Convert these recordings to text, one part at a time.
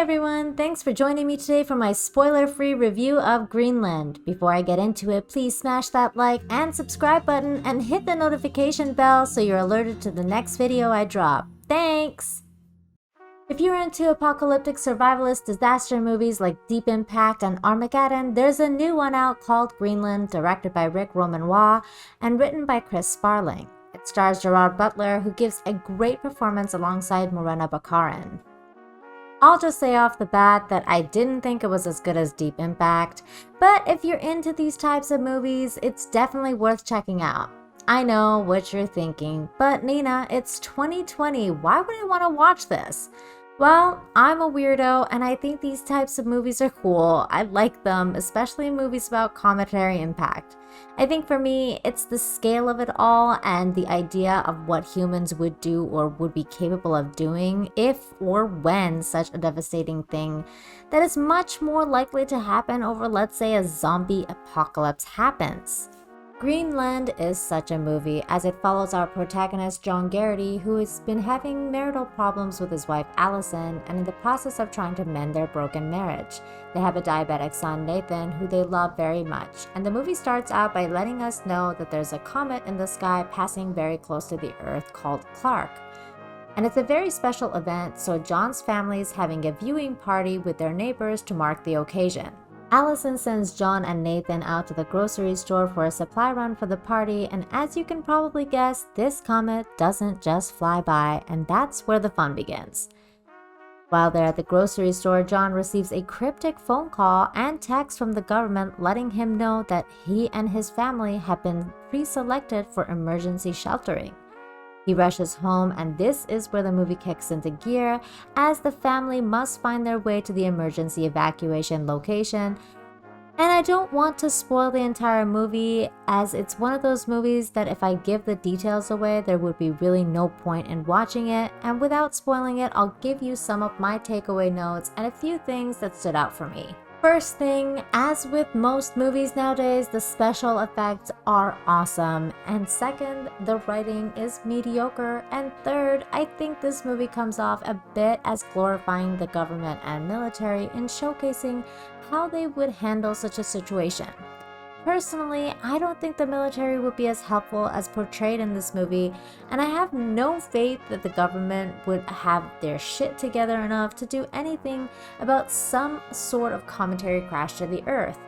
everyone, thanks for joining me today for my spoiler-free review of Greenland. Before I get into it, please smash that like and subscribe button and hit the notification bell so you're alerted to the next video I drop. Thanks! If you're into apocalyptic survivalist disaster movies like Deep Impact and Armageddon, there's a new one out called Greenland, directed by Rick Romanois and written by Chris Sparling. It stars Gerard Butler, who gives a great performance alongside Morena Baccarin. I'll just say off the bat that I didn't think it was as good as Deep Impact, but if you're into these types of movies, it's definitely worth checking out. I know what you're thinking, but Nina, it's 2020, why would I want to watch this? Well, I'm a weirdo and I think these types of movies are cool. I like them, especially movies about cometary impact. I think for me, it's the scale of it all and the idea of what humans would do or would be capable of doing if or when such a devastating thing that is much more likely to happen over, let's say, a zombie apocalypse happens. Greenland is such a movie as it follows our protagonist John Gerard, who has been having marital problems with his wife Allison and in the process of trying to mend their broken marriage. They have a diabetic son Nathan who they love very much, and the movie starts out by letting us know that there's a comet in the sky passing very close to the Earth called Clark. And it's a very special event, so John's family is having a viewing party with their neighbors to mark the occasion. Allison sends John and Nathan out to the grocery store for a supply run for the party, and as you can probably guess, this comet doesn't just fly by, and that's where the fun begins. While they're at the grocery store, John receives a cryptic phone call and text from the government letting him know that he and his family have been pre-selected for emergency sheltering. He rushes home, and this is where the movie kicks into gear as the family must find their way to the emergency evacuation location. And I don't want to spoil the entire movie, as it's one of those movies that if I give the details away, there would be really no point in watching it. And without spoiling it, I'll give you some of my takeaway notes and a few things that stood out for me. First thing, as with most movies nowadays, the special effects are awesome. And second, the writing is mediocre. And third, I think this movie comes off a bit as glorifying the government and military in showcasing how they would handle such a situation. Personally, I don't think the military would be as helpful as portrayed in this movie, and I have no faith that the government would have their shit together enough to do anything about some sort of cometary crash to the Earth.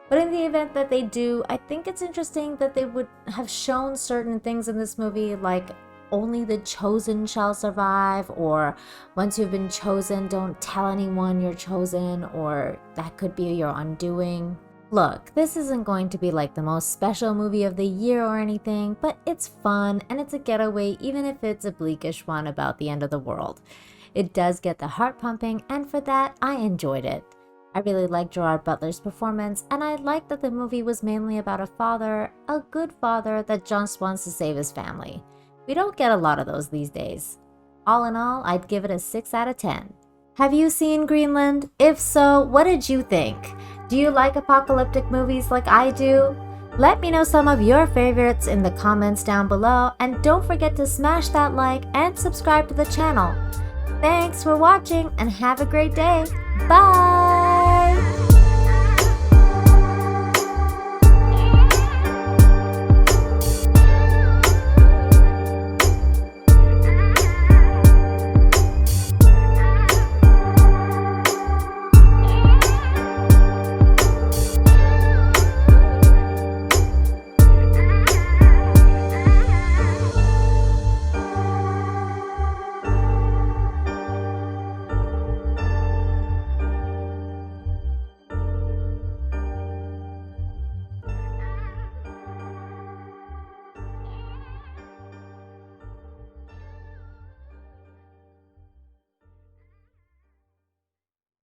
But in the event that they do, I think it's interesting that they would have shown certain things in this movie, like only the chosen shall survive, or once you've been chosen, don't tell anyone you're chosen, or that could be your undoing. Look, this isn't going to be like the most special movie of the year or anything, but it's fun and it's a getaway even if it's a bleakish one about the end of the world. It does get the heart pumping, and for that, I enjoyed it. I really liked Gerard Butler's performance, and I liked that the movie was mainly about a father, a good father that just wants to save his family. We don't get a lot of those these days. All in all, I'd give it a 6 out of 10. Have you seen Greenland? If so, what did you think? Do you like apocalyptic movies like I do? Let me know some of your favorites in the comments down below, and don't forget to smash that like and subscribe to the channel. Thanks for watching and have a great day. Bye!